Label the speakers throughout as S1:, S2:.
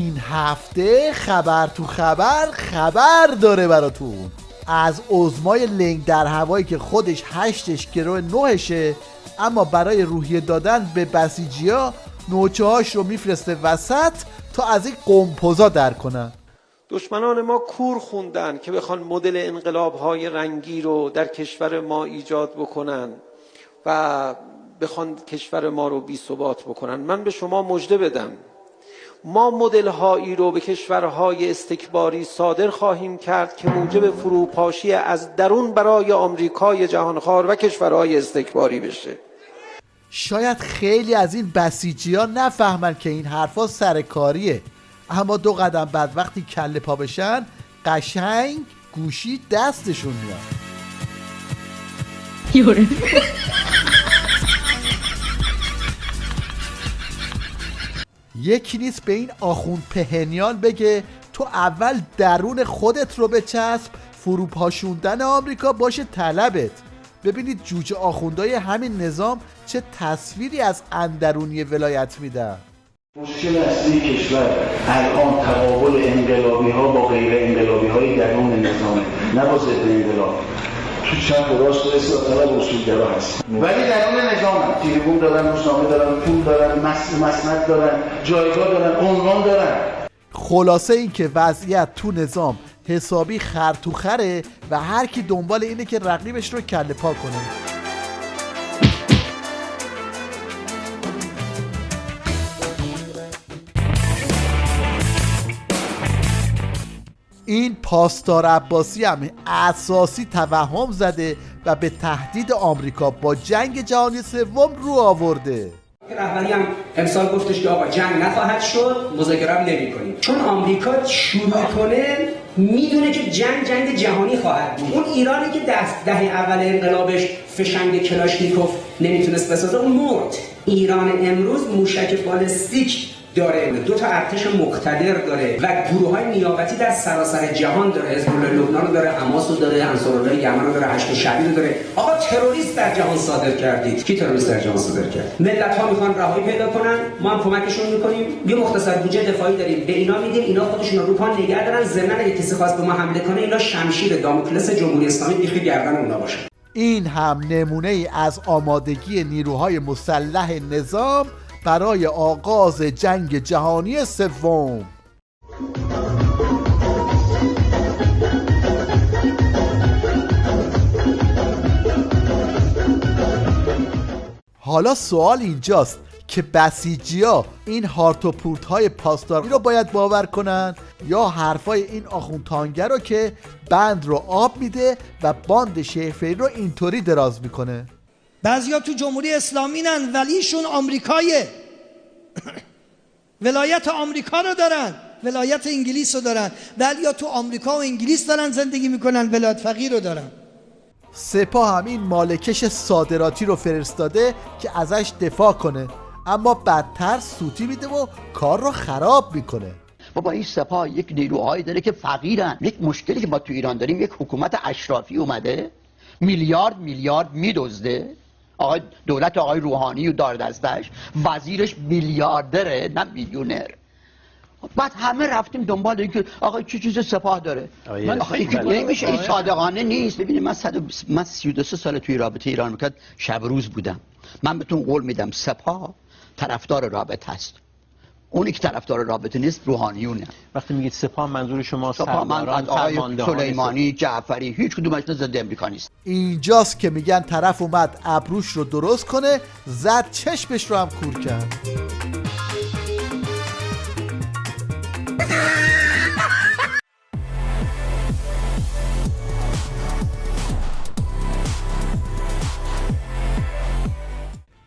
S1: این هفته خبر تو خبر داره براتون از عظمای لنگ در هوایی که خودش 8ش گرو 9شه، اما برای روحیه دادن به بسیجیا نوچه هاش رو میفرسته وسط تا از این قمپوزا در کنن.
S2: دشمنان ما کور خوندن که بخوان مدل انقلاب‌های رنگی رو در کشور ما ایجاد بکنن و بخوان کشور ما رو بی‌ثبات بکنن. من به شما مژده بدم، ما مدل‌هایی رو به کشورهای استکباری صادر خواهیم کرد که موجب فروپاشی از درون برای آمریکای جهانخوار و کشورهای استکباری بشه.
S1: شاید خیلی از این بسیجی‌ها نفهمن که این حرفا سرکاریه، اما 2 قدم بعد وقتی کله پا بشن قشنگ گوشی دستشون میاد. یکی نیست به این آخوند پهنیان بگه تو اول درون خودت رو بچسب، فروپاشوندن آمریکا باشه طلبت. ببینید جوجه آخوندهای همین نظام چه تصویری از اندرونی ولایت میدن.
S3: مشکل اصلی کشور الان تقابل انقلابی ها با غیر انقلابی های درون نظامه، نه با ضد انقلاب. تو چپ و راست و اصلاح و اصولگرا هست، ولی درون نظام هم تریبون دارن، روزنامه دارن، پول دارن، مسند دارن، جایگاه دارن، عنوان دارن.
S1: خلاصه این که وضعیت تو نظام حسابی خرطوخره و هر کی دنبال اینه که رقیبش رو کله پا کنه. این پاسدار عباسی هم اساسی توهم زده و به تهدید آمریکا با جنگ جهانی سوم رو آورده.
S4: رهبری هم امسال گفتش که آقا جنگ نخواهد شد، مذاکره هم نمی‌کنیم. چون آمریکا شروع کنه میدونه که جنگ جهانی خواهد بود. اون ایرانی که دهه اول انقلابش فشنگ کلاشنیکوف نمیتونست بسازه اون مرد. ایران امروز موشک بالستیک داره، 2 تا ارتش مقتدر داره و گروه‌های نیابتی در سراسر جهان داره. حزب الله لبنان رو داره، حماس رو داره، انصارالله یمن رو داره، هشت شعبی رو داره. آقا تروریست در جهان صادر کردید. کی تروریست در جهان صادر کرد؟ ملت‌ها میخوان رهایی پیدا کنن، ما هم کمکشون میکنیم. یه مختصر بودجه دفاعی داریم، به اینا میدیم، اینا خودشون رو پا نگه دارن. ضمن اگه کسی خواست به ما حمله کنه، اینا شمشیر داموکلس جمهوری اسلامی بیخ گردن اونا باشه.
S1: این هم نمونه ای از آمادگی نیروهای مسلح نظام برای آغاز جنگ جهانی سوم. حالا سوال اینجاست که بسیجیا این هارت و پورت های پاسداری رو باید باور کنن یا حرفای این آخوندتانگر رو که بند رو آب میده و باند شیفری رو اینطوری دراز میکنه.
S5: بعضیا تو جمهوری اسلامی نن ولیشون آمریکایه. ولایت آمریکا رو دارن، ولایت انگلیس رو دارن، ولی تو آمریکا و انگلیس دارن زندگی میکنن، ولایت فقیه رو دارن.
S1: سپاه هم این مالکش صادراتی رو فرستاده که ازش دفاع کنه، اما بدتر سوتی میده و کار رو خراب میکنه.
S6: بابا این سپاه یک نیروهایی داره که فقیرن. یک مشکلی که ما تو ایران داریم، یک حکومت اشرافی اومده میلیارد میدزده. دولت آقای روحانی و دار دستش، وزیرش میلیاردره نه میلیونر. بعد همه رفتیم دنبال اینکه آقا چه چیز سپاه داره. آقا این که نمیشه، این صادقانه نیست. ببینید من 32 سال توی رابطه ایران میکرد شب روز بودم. من بهتون قول میدم سپاه طرفدار رابطه است. اونی که طرفدار رابطه نیست روحانیونه.
S7: وقتی میگید سپاه منظور شما
S6: سربازان، آقای سلیمانی، جعفری، هیچ کدومش ضد امریکا نیست.
S1: اینجاست که میگن طرف اومد ابروش رو درست کنه، زد چشمش رو هم کور کرد.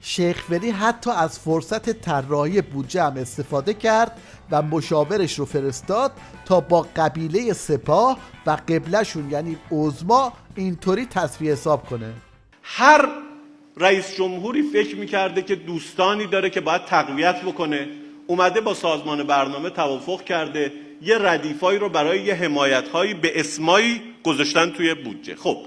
S1: شیخ ولی حتی از فرصت طراحی بودجه هم استفاده کرد و مشاورش رو فرستاد تا با قبیله سپاه و قبلهشون یعنی عظما اینطوری تصفیه حساب کنه.
S8: هر رئیس جمهوری فکر میکرده که دوستانی داره که باید تقویت بکنه، اومده با سازمان برنامه توافق کرده یه ردیفایی رو برای یه حمایت‌هایی به اسمایی گذاشتن توی بودجه. خب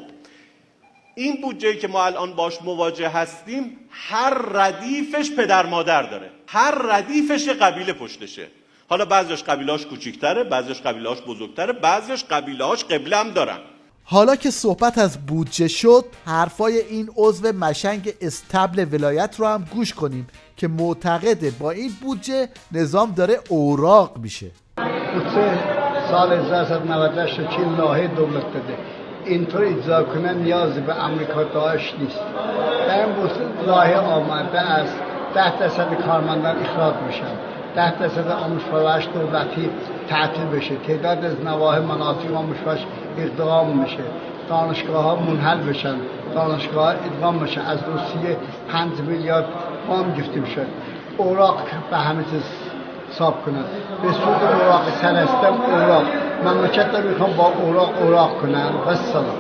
S8: این بودجه‌ای که ما الان باش مواجه هستیم هر ردیفش پدر مادر داره، هر ردیفش یه قبیله پشتشه. حالا بعضیش قبیله‌اش کوچیک‌تره، بعضیش قبیله‌اش بزرگتره، بعضیش قبیله‌اش قبله هم دارن.
S1: حالا که صحبت از بودجه شد، حرفای این عضو مشنگ استبل ولایت رو هم گوش کنیم که معتقده با این بودجه نظام داره اوراق میشه.
S9: بودجه سال 1398 رو چین لایحه دولت داده، اینطور اجرا کنه نیازی به امریکا داشت نیست. در این بودجه لایحه آمده است 10% کارمندان اخراج بشن، 10% آموزش پرورش دولتی تعطیل بشه، تعداد از نواحی مناطق آموزش پرورش اقدام بشه، دانشگاه ها منحل بشن، دانشگاه ها ادغام بشن، از روسیه 5 میلیارد وام گرفته بشه، اوراق به همه چیز حساب کنن، به صورت اوراق سرستم اوراق مملکت رو میخوام با اوراق کنن. و سلام.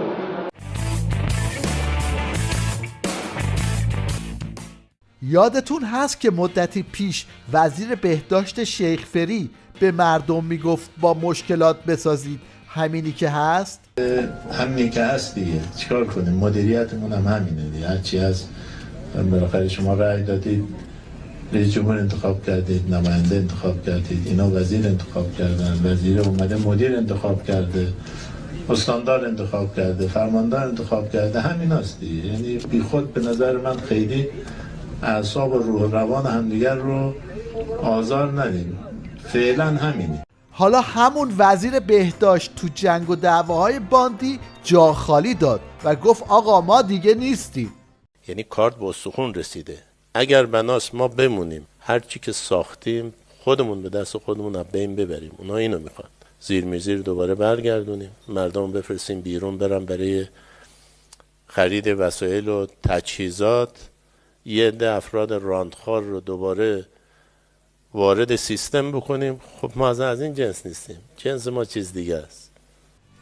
S1: یادتون هست که مدتی پیش وزیر بهداشت شیخ فری به مردم میگفت با مشکلات بسازید، همینی که هست؟
S10: همینی که هست دیگه، چیکار کنیم؟ مدیریتمون هم همینه دیگه. هرچی از بالاخره شما رأی دادید، رئیس جمهور انتخاب کردید، نماینده انتخاب کردید، اینا وزیر انتخاب کردن، وزیر اومده مدیر انتخاب کرده، استاندار انتخاب کرده، فرماندار انتخاب کرده، همین هست دیگه. یعنی بی خود به نظر من خیلی اعصاب و روح و روان همدیگر رو آزار ندیم. فعلا همینه.
S1: حالا همون وزیر بهداشت تو جنگ و دعواهای باندی جا خالی داد و گفت آقا ما دیگه نیستیم.
S11: یعنی کارت به استخون رسیده. اگر بناست ما بمونیم، هر چی که ساختیم خودمون به دست خودمون از بین ببریم. اونا اینو میخوان. زیر میزیر دوباره برگردونیم، مردم بفرستیم بیرون برن برای خرید وسایل و تجهیزات، یه عده افراد راندخوار رو دوباره وارد سیستم بکنیم. خب ما از این جنس نیستیم، جنس ما چیز دیگه است.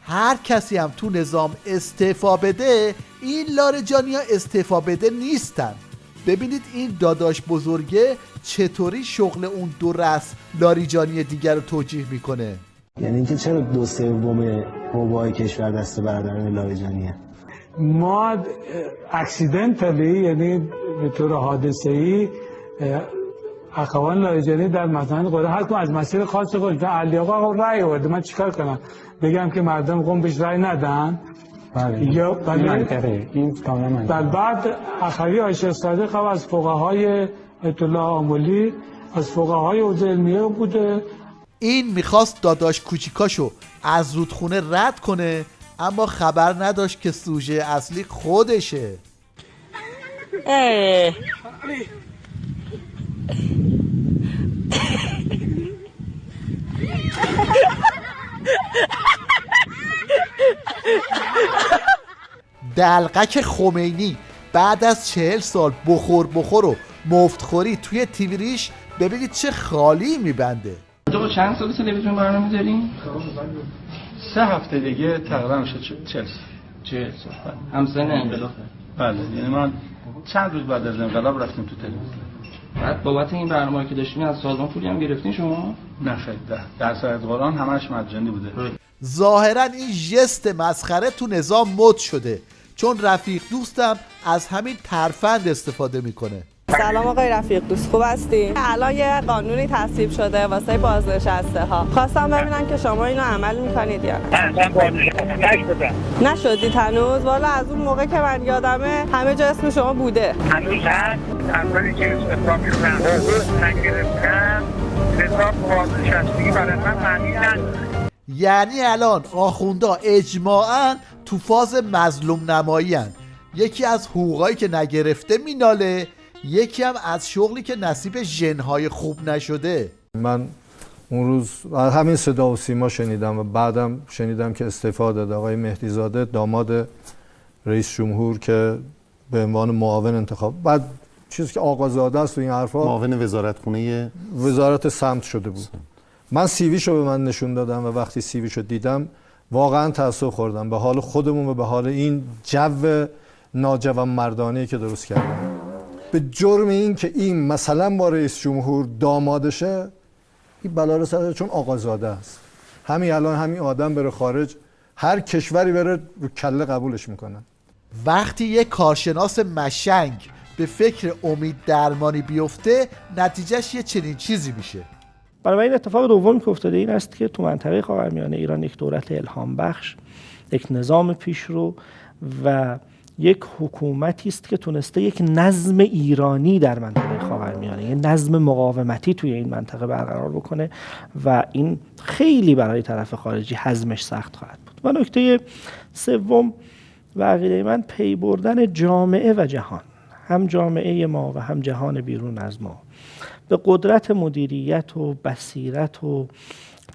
S1: هر کسی هم تو نظام استعفا بده، این لاریجانی ها استعفا بده نیستن. ببینید این داداش بزرگه چطوری شغل اون دو رأس لاریجانی دیگر رو توجیه میکنه.
S12: یعنی اینکه چرا 2/3 حوبه‌های کشور دست برادران لاریجانیه؟
S13: ما اکسیدنتالی، یعنی به طور حادثه‌ای، اخوان لاریجانی در مثلا قرار هر کدوم از مسیر خاص خودش، علی آقا رأی آورده، من چیکار کنم؟ بگم که مردم قم بهش رأی ندن؟ یا بله این کاملا در بعد اخوی عایشه صادق از فقهای اطلاع عاملی، از فقهای حوزه علمیه بوده.
S1: این میخواست داداش کوچیکاشو از رودخونه رد کنه، اما خبر نداشت که سوژه اصلی خودشه. دلقک خمینی بعد از 40 سال بخور و مفتخوری توی تیویریش ببینید چه خالی میبنده.
S14: تو چند سال تلویزیون برنامه می‌ذارین؟
S15: 3 هفته دیگه تقریبا میشه 40 سال.
S14: همسن انقلاب.
S15: بله، یعنی من چند روز بعد از انقلاب رفتیم تو تلویزیون.
S14: بعد بابت این برنامه‌ای که داشتین از سازمان پولی هم گرفتین شما؟
S15: نه خیر، درس از قرآن همش مجانی بوده.
S1: ظاهرا این ژست مسخره تو نظام مد شده، چون رفیق دوستم از همین ترفند استفاده میکنه.
S16: سلام آقای رفیق دوست، خوب هستی؟ الان یه قانونی تصویب شده واسه بازنشسته ها. خواستم ببینم که شما اینو عمل میکنید یا نه. نشدید هنوز؟ والا از اون موقع که من یادمه همه جا اسم شما بوده.
S17: هنوز هست. اولی که اسلامی رو نگرفتم نظام بازنشستگی برای من معنی نداره.
S1: یعنی الان آخوندا اجماعاً تو فاز مظلوم نمایی هن. یکی از حقوقایی که نگرفته میناله، یکی هم از شغلی که نصیب ژن‌های خوب نشده.
S18: من اون روز همین صدا و سیما شنیدم و بعدم شنیدم که استعفا داده آقای مهدی زاده، داماد رئیس جمهور که به عنوان معاون انتخاب، بعد چیزی که آقا زاده است و این حرفا،
S19: معاون
S18: وزارت سمت شده بود. من سیویشو به من نشون دادم و وقتی سیویشو دیدم واقعا تأسف خوردم به حال خودمون و به حال این جو ناجوان مردانه‌ای که درست کردم. به جرم این که این مثلا با رئیس جمهور دامادشه، این بلا رو سر، چون آقازاده است. همین الان همین آدم بره خارج، هر کشوری بره رو کله قبولش میکنن.
S1: وقتی یک کارشناس مشنگ به فکر امید درمانی بیفته، نتیجهش یه چنین چیزی میشه.
S19: بنابراین اتفاق دوم که افتاده این است که تو منطقه خاورمیانه ایران یک دولت الهام بخش، یک نظام پیشرو و یک حکومتی است که تونسته یک نظم ایرانی در منطقه خاورمیانه، یک نظم مقاومتی توی این منطقه برقرار بکنه و این خیلی برای طرف خارجی هضمش سخت خواهد بود. و نکته سوم و عقیده من پی بردن جامعه و جهان، هم جامعه ما و هم جهان بیرون از ما، به قدرت مدیریت و بصیرت و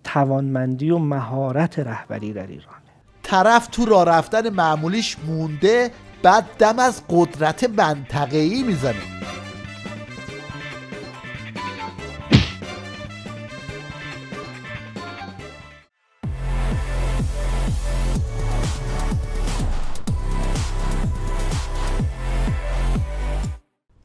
S19: توانمندی و مهارت رهبری در ایران.
S1: طرف تو راه رفتن معمولیش مونده، بعد دم از قدرت منطقه‌ای میزنه.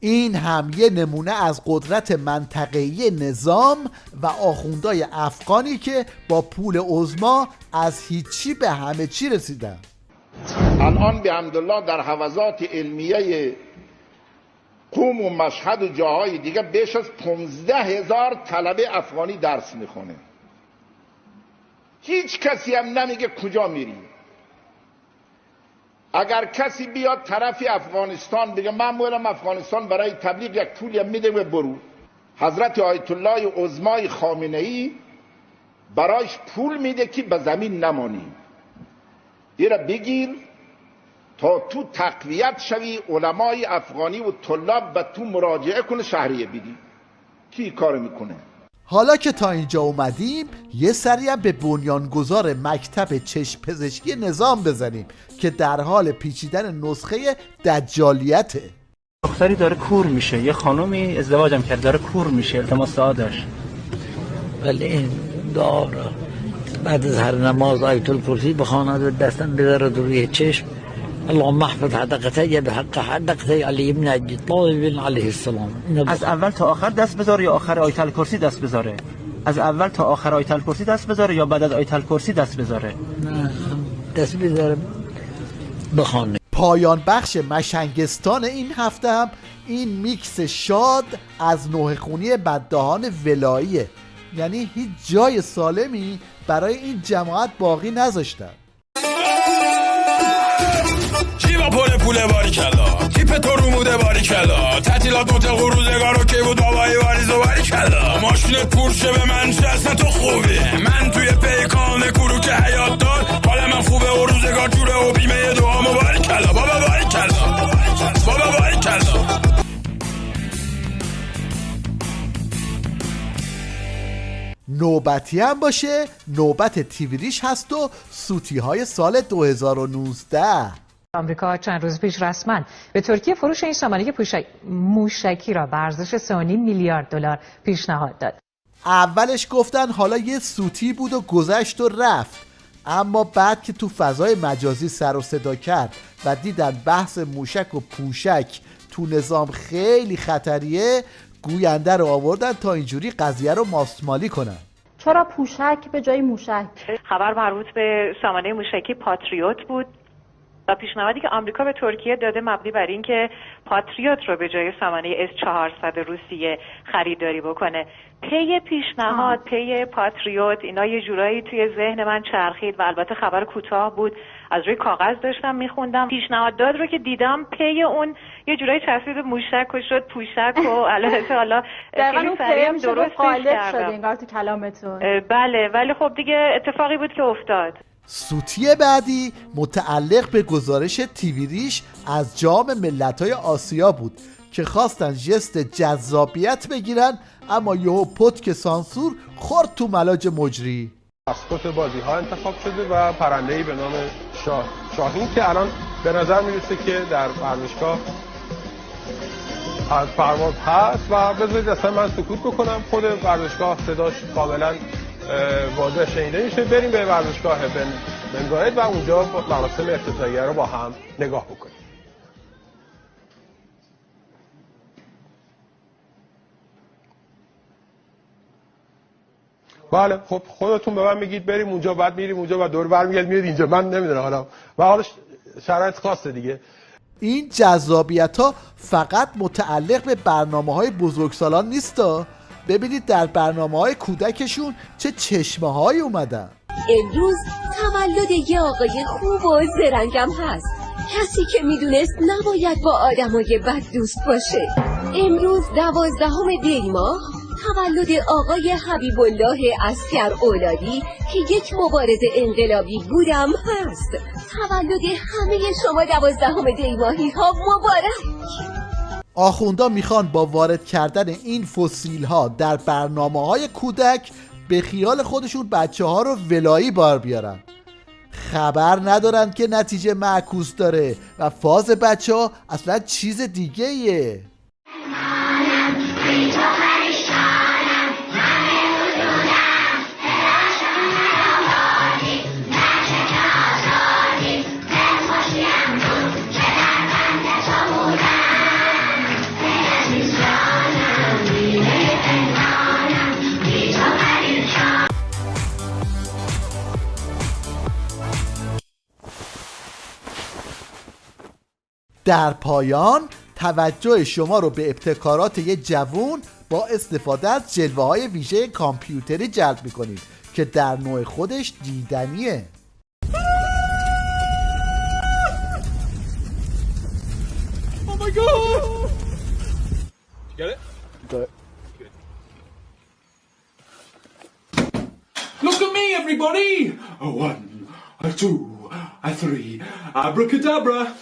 S1: این هم یه نمونه از قدرت منطقه‌ای نظام و آخوندهای افغانی که با پول عظما از هیچی به همه چی رسیدن.
S20: الان به حمدالله در حوزات علمیه قم و مشهد و جاهای دیگه بیش از 15,000 طلبه افغانی درس میخونه. هیچ کسی هم نمیگه کجا میری. اگر کسی بیاد طرف افغانستان بگه من میرم افغانستان برای تبلیغ، یک پولی میده و برو. حضرت آیت الله عظمای خامنه‌ای برایش پول میده که به زمین نمانی. ایره بگیر تا تو تقویت شوی، علمای افغانی و طلاب به تو مراجعه کنه، شهریه بدی. کی کار میکنه؟
S1: حالا که تا اینجا اومدیم یه سری هم به بنیانگذار مکتب چشم پزشکی نظام بزنیم که در حال پیچیدن نسخه دجالیته.
S7: دختری داره کور میشه، یه خانومی ازدواجم کرد داره کور میشه، التماس دعا داشت.
S21: ولی این دعا را بعد از هر نماز آیت الکرسی بخواند و دستن بذاره روی چشم، اللهم احفظ حدقتي بحق حدقتي علی ابن ابی طالب علیه السلام.
S7: از اول تا آخر دست بذاره یا آخر آیت الکرسی دست بذاره؟ از اول تا آخر آیت الکرسی دست بذاره یا بعد از آیت الکرسی دست بذاره؟
S21: نه، دست بذاره بخونه.
S1: پایان بخش مشنگستان این هفته هم این میکس شاد از نوح خونی بددهان ولاییه. یعنی هیچ جای سالمی برای این جماعت باقی نذاشتن.
S22: جیبا پول باری کلا، تیپ تو روموده باری کلا، تعطیلات مطلق و روزگارو که بود بابایی واریز و باری کلا، ماشین پورشه به من چه اصلا تو خوبه، من توی پیکان کرو که حیات دار، حال من خوبه و روزگار جوره و بیمه دوامو باری کلا، بابا باری کلا، بابا باری کلا.
S1: نوبتی هم باشه، نوبت تیویریش هست و سوتی های سال 2019.
S23: آمریکا چند روز پیش رسما به ترکیه فروش این سامانه موشکی را به ارزش 3.5 میلیارد دلار پیشنهاد داد.
S1: اولش گفتن حالا یه سوتی بود و گذشت و رفت، اما بعد که تو فضای مجازی سر و صدا کرد و دیدن بحث موشک و پوشک تو نظام خیلی خطریه، گوینده رو آوردن تا اینجوری قضیه رو ماستمالی کنن.
S24: چرا پوشک به جای موشک؟
S25: خبر مربوط به سامانه موشکی پاتریوت بود و پیشنهادی که آمریکا به ترکیه داده مبنی بر این که پاتریوت رو به جای سامانه S-400 روسیه خریداری بکنه. پی پیشنهاد، پی پاتریوت، اینا یه جورایی توی ذهن من چرخید و البته خبر کوتاه بود، از روی کاغذ داشتم میخوندم. پیشنهادات رو که دیدم پی اون یه جورایی چسبید موشک و شد پوشک و البته حالا
S24: خیلی سریع هم درستش کردم. انگار تو کلامتون.
S25: بله، ولی خب دیگه اتفاقی بود که افتاد.
S1: سوتی بعدی متعلق به گزارش تیویریش از جام ملت‌های آسیا بود که خواستن ژست جذابیت بگیرن، اما یهو پتک سانسور خورد تو ملاج مجری.
S26: مسکوت بازی ها انتخاب شده و پرنده‌ای به نام شاهین که الان به نظر میرسه که در ورزشگاه از پرواز هست و بذارید اصلا من سکوت بکنم، خود ورزشگاه صداش کاملا واضح شنیده میشه. بریم به ورزشگاه بن زاید و اونجا مراسم افتتاحیه رو با هم نگاه بکنیم. بله، خب خودتون به من میگید بریم اونجا، بعد میریم اونجا و دور برمیگردیم میاد اینجا، من نمیدونم حالا و حالا شرایط خاصه دیگه.
S1: این جذابیت ها فقط متعلق به برنامه های بزرگسالان نیستا، ببینید در برنامه‌های کودکشون چه چشمه‌هایی اومدن.
S2: امروز تولد یه آقای خوب و زرنگم هست، کسی که میدونست نباید با آدمای بد دوست باشه. امروز 12 دی ماه تولد آقای حبیب الله عسکر اولادی که یک مبارز انقلابی بودم هست. تولد همه شما 12 دی ماهی ها مبارک.
S1: آخوندا میخوان با وارد کردن این فسیل ها در برنامه‌های کودک به خیال خودشون بچه ها رو ولایی بار بیارن. خبر ندارن که نتیجه معکوس داره و فاز بچه ها اصلا چیز دیگه ایه. در پایان توجه شما رو به ابتکارات یه جوون با استفاده از جلوه‌های ویژه کامپیوتری جلب می‌کنیم که در نوع خودش دیدنیه.
S22: Oh my god! Get it?
S18: Got it.
S22: Look at me, everybody! A 1, a 2, a 3, abracadabra.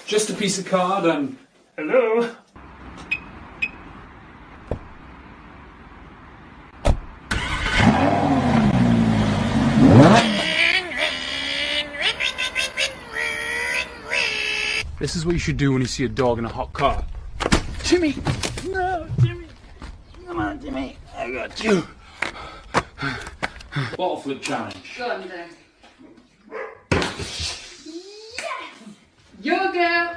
S22: Just a piece of card and hello. This is what you should do when you see a dog in a hot car. Jimmy! No, Jimmy! Come on, Jimmy! I got you! Bottle flip challenge.
S24: Go on then. Yes! Your girl!